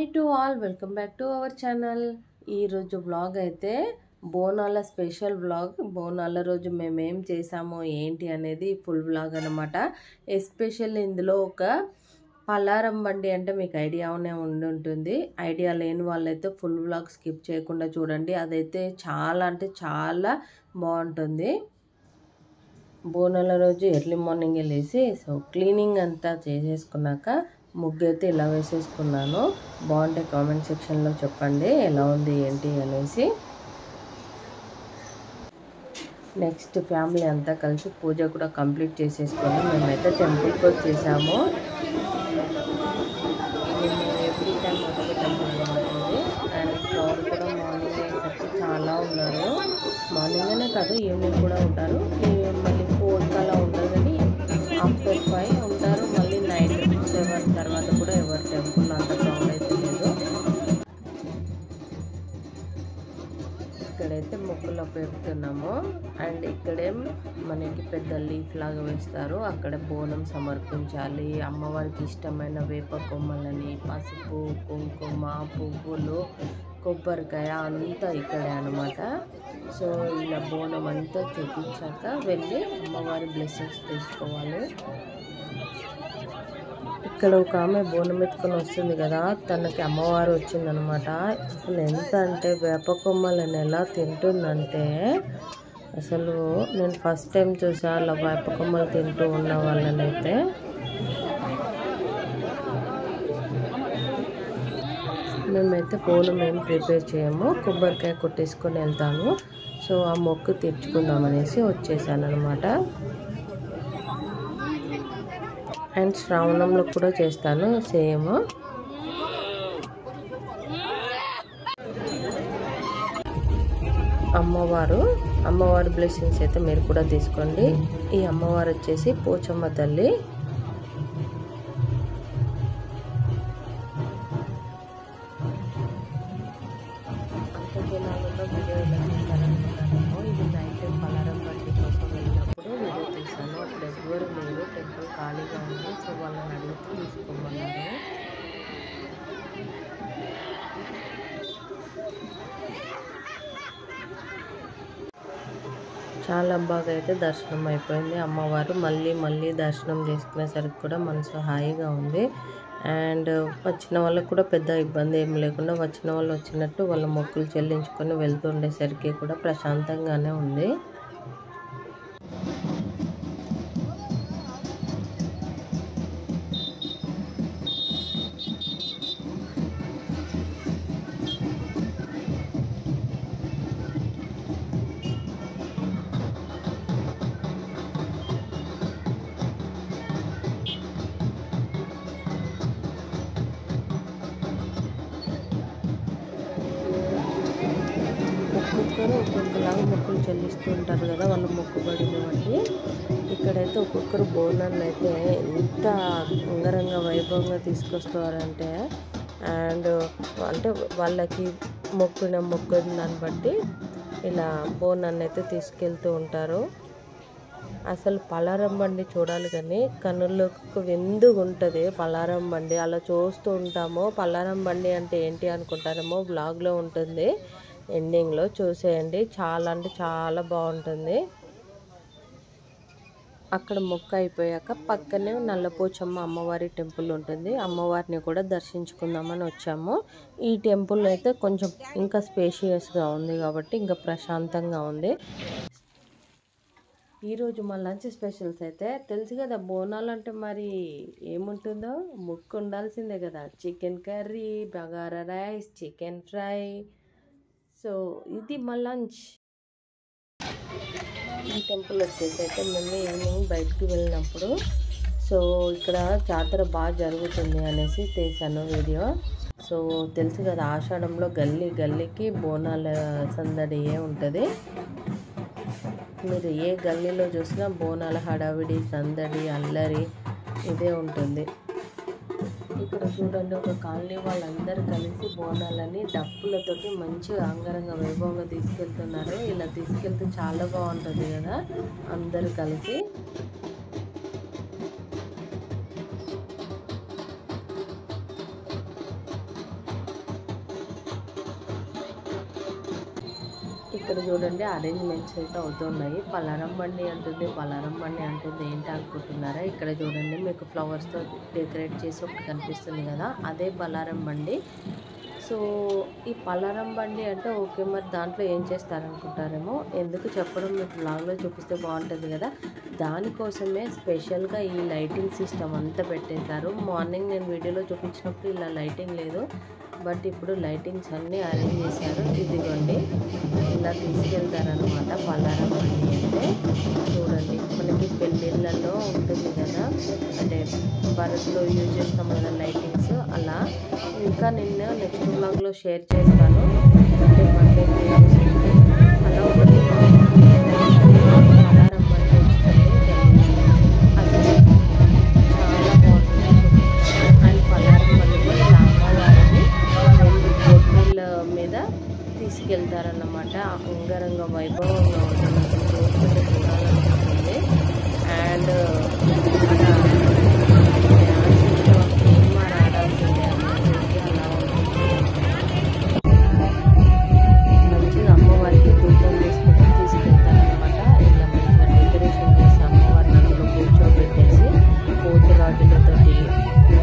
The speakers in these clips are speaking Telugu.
Hi to all, welcome back to our channel. ఈరోజు వ్లాగ్ అయితే బోనాల స్పెషల్ వ్లాగ్. బోనాల రోజు మేమేం చేసామో ఏంటి అనేది ఫుల్ వ్లాగ్ అనమాట. ఎస్పెషల్లీ ఇందులో ఒక పలారం బండి అంటే మీకు ఐడియానే ఉంటుంది. ఐడియా లేని వాళ్ళైతే ఫుల్ వ్లాగ్ స్కిప్ చేయకుండా చూడండి. అదైతే చాలా అంటే చాలా బాగుంటుంది. బోనాల రోజు ఎర్లీ మార్నింగ్ లేసి క్లీనింగ్ అంతా చేసేసుకున్నాక ముగ్గు అయితే ఇలా వేసేసుకున్నాను. బాగుంటే కామెంట్ సెక్షన్లో చెప్పండి ఎలా ఉంది ఏంటి అనేసి. నెక్స్ట్ ఫ్యామిలీ అంతా కలిసి పూజ కూడా కంప్లీట్ చేసేసుకొని మేమైతే టెంపుల్కి వచ్చేసాము. మేము ఎవ్రీ టైం ఒకటే టెంపుల్ ఉంటుంది. అండ్ క్రౌడ్ కూడా మార్నింగ్ అయ్యేసరికి చాలా ఉన్నారు. మార్నింగ్ అనే కాదు, ఈవినింగ్ కూడా ఉంటారు. మళ్ళీ 4 అలా ఉంటారు, కానీ ఆఫ్టర్ 5 ఉంటారు. మళ్ళీ నైట్ 7 తర్వాత కూడా ఎవరు టెంపుల్ అంత క్రౌడ్ అయితే లేదు. ఇక్కడైతే మొక్కులు పెడుతున్నాము. అండ్ ఇక్కడే మనకి పెద్ద లీఫ్ లాగా వేస్తారు. అక్కడ బోనం సమర్పించాలి. అమ్మవారికి ఇష్టమైన వేప కొమ్మలని, పసుపు, కుంకుమ, పువ్వులు, కొబ్బరికాయ అంతా ఇక్కడే అనమాట. సో ఇలా బోనం అంతా చూపించాక వెళ్ళి అమ్మవారి బ్లెస్సింగ్స్ తీసుకోవాలి. ఇక్కడ ఒక ఆమె బోనం ఎత్తుకొని వస్తుంది కదా, తనకి అమ్మవారు వచ్చిందనమాట. అసలు ఎంత అంటే వేప కొమ్మలను ఎలా తింటుందంటే, అసలు నేను ఫస్ట్ టైం చూసా అలా వేప కొమ్మలు తింటూ ఉన్న వాళ్ళని అయితే. మేమైతే బోనం ఏం ప్రిపేర్ చేయము, కొబ్బరికాయ కొట్టేసుకొని వెళ్తాము. సో ఆ మొక్కు తీర్చుకుందామనేసి వచ్చేసాను అనమాట. అండ్ శ్రావణంలో కూడా చేస్తాను సేమ్. అమ్మవారి బ్లెస్సింగ్స్ అయితే మీరు కూడా తీసుకోండి. ఈ అమ్మవారు వచ్చేసి పోచమ్మ తల్లి. అంతజనాలలో వీడియో ఇలా తీస్తారనుకుంటాను. ఇది నైట్ పలారం బండి కోసం వెళ్ళినప్పుడు వీడియో తీసాను. అప్పుడు ఎవ్వరు లేరు, టెంపుల్ ఖాళీగా ఉంది. సో వాళ్ళని అడిగితే తీసుకోమన్నారు. చాలా బాగా అయితే దర్శనం అయిపోయింది. అమ్మవారు మళ్ళీ దర్శనం చేసుకునేసరికి కూడా మనసు హాయిగా ఉంది. అండ్ వచ్చిన వాళ్ళకు కూడా పెద్ద ఇబ్బంది ఏం లేకుండా వచ్చిన వాళ్ళు వచ్చినట్టు వాళ్ళ మొక్కులు చెల్లించుకొని వెళ్తుండేసరికి కూడా ప్రశాంతంగానే ఉంది. ఒక్కొక్కలాగా మొక్కులు చెల్లిస్తూ ఉంటారు కదా, వాళ్ళు మొక్కుబడిని బట్టి. ఇక్కడైతే ఒక్కొక్కరు బోనాన్ని అయితే ఎంత అంగరంగ వైభవంగా తీసుకొస్తారంటే, అండ్ అంటే వాళ్ళకి మొక్కున దాన్ని బట్టి ఇలా బోనాన్ని అయితే తీసుకెళ్తూ ఉంటారు. అసలు పలారం బండి చూడాలి కానీ కన్నులకు విందుగా ఉంటుంది పలారం బండి. అలా చూస్తూ ఉంటాము. పలారం బండి అంటే ఏంటి అనుకుంటారేమో, బ్లాగ్లో ఉంటుంది, ఎండింగ్లో చూసేయండి. చాలా అంటే చాలా బాగుంటుంది. అక్కడ మొక్క అయిపోయాక పక్కనే నల్లపోచమ్మ అమ్మవారి టెంపుల్ ఉంటుంది. అమ్మవారిని కూడా దర్శించుకుందామని వచ్చాము. ఈ టెంపుల్ అయితే కొంచెం ఇంకా స్పేషియస్గా ఉంది కాబట్టి ఇంకా ప్రశాంతంగా ఉంది. ఈరోజు మా లంచ్ స్పెషల్స్ అయితే తెలుసు కదా, బోనాలు అంటే మరి ఏముంటుందో, ముక్కు ఉండాల్సిందే కదా. Chicken curry, bagara rice, chicken fry. So ఇది మా లంచ్. ఈ టెంపుల్ వచ్చేసి అయితే మేము ఈవినింగ్ బయటకు వెళ్ళినప్పుడు, సో ఇక్కడ జాతర బాగా జరుగుతుంది అనేసి తీసాను వీడియో. సో తెలుసు కదా, ఆషాఢంలో గల్లీకి బోనాల సందడియే ఉంటుంది. మీరు ఏ గల్లీలో చూసినా బోనాల హడావిడి, సందడి, అల్లరి ఇదే ఉంటుంది. ఇక్కడ చూడండి, ఒక కాలనీ వాళ్ళందరూ కలిసి బోనాలని డప్పులతోటి మంచిగా అంగరంగ వైభవంగా తీసుకెళ్తున్నారు. ఇలా తీసుకెళ్తే చాలా బాగుంటుంది కదా అందరూ కలిసి. ఇక్కడ చూడండి అరేంజ్మెంట్స్ అయితే అవుతున్నాయి. పలారం బండి అంటుంది, పలారం బండి అంటుంది, ఏంటి అనుకుంటున్నారా? ఇక్కడ చూడండి మీకు ఫ్లవర్స్తో డెకరేట్ చేసి ఒకటి కనిపిస్తుంది కదా, అదే పలారం బండి. సో ఈ పలారం బండి అంటే ఓకే, మరి దాంట్లో ఏం చేస్తారనుకుంటారేమో, ఎందుకు చెప్పడం, మీకు బ్లాగ్లో చూపిస్తే బాగుంటుంది కదా. దానికోసమే స్పెషల్గా ఈ లైటింగ్ సిస్టమ్ అంతా పెట్టేశారు. మార్నింగ్ నేను వీడియోలో చూపించినప్పుడు ఇలా లైటింగ్ లేదు, బట్ ఇప్పుడు లైటింగ్స్ అన్నీ అరేంజ్ చేశారు. ఇదిగోండి ఇలా తీసుకెళ్తారనమాట పలారం బండి అంటే. చూడండి మనకి పెళ్ళిళ్ళలో ఉంటుంది కదా, అంటే భరత్లో యూజ్ చేస్తాం కదా లైటింగ్స్, అలా. ఇంకా నిన్న నెక్స్ట్ బ్లాగ్లో షేర్ చేస్తాను, అంటే మండే అలా ఒకటి పలారం బండి వస్తుంది. అది చాలా బాగుంటుంది. అండ్ పలారం బండిలో ఇలా అమ్మవారిని గొడ్డల మీద తీసుకెళ్తారన్నమాట. అంగరంగ వైభవంగా ఉంటుంది, చూస్తుంటే చూడాలనిపిస్తుంది. అండ్ సినిమా ఆడాల్సిందే అన్నది అలా ఉంటుంది. మంచిగా అమ్మవారికి ధూపం వేసుకుంటూ తీసుకెళ్తారనమాట. ఇలా మంచిగా డెకరేషన్ చేసి అమ్మవారిని అందులో కూర్చోబెట్టేసి పోతురాజులతోటి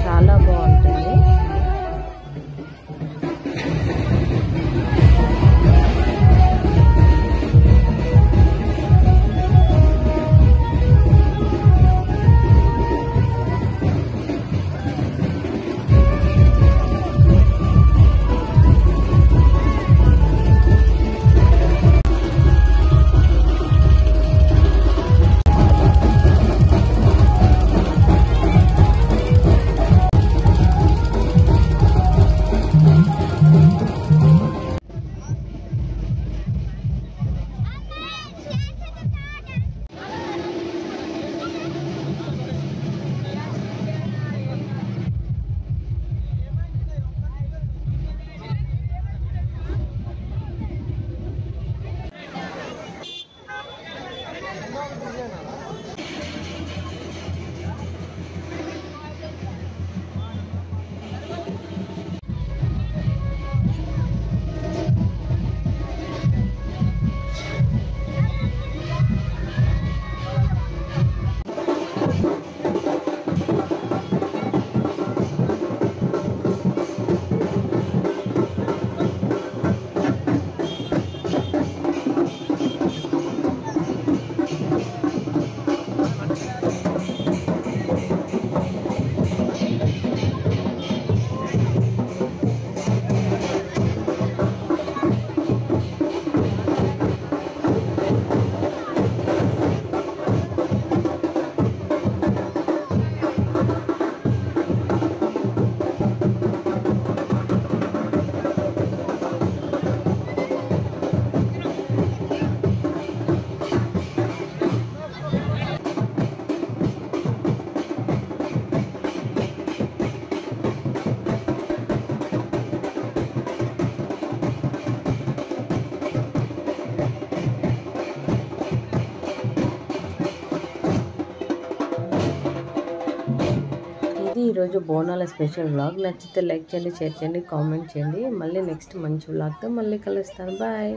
చాలా బాగుంటుంది. ఈరోజు బోనాల స్పెషల్ వ్లాగ్. నచ్చితే లైక్ చేయండి, షేర్ చేయండి, కామెంట్ చేయండి. మళ్ళీ నెక్స్ట్ మంచి వ్లాగ్తో మళ్ళీ కలుస్తాను. బాయ్.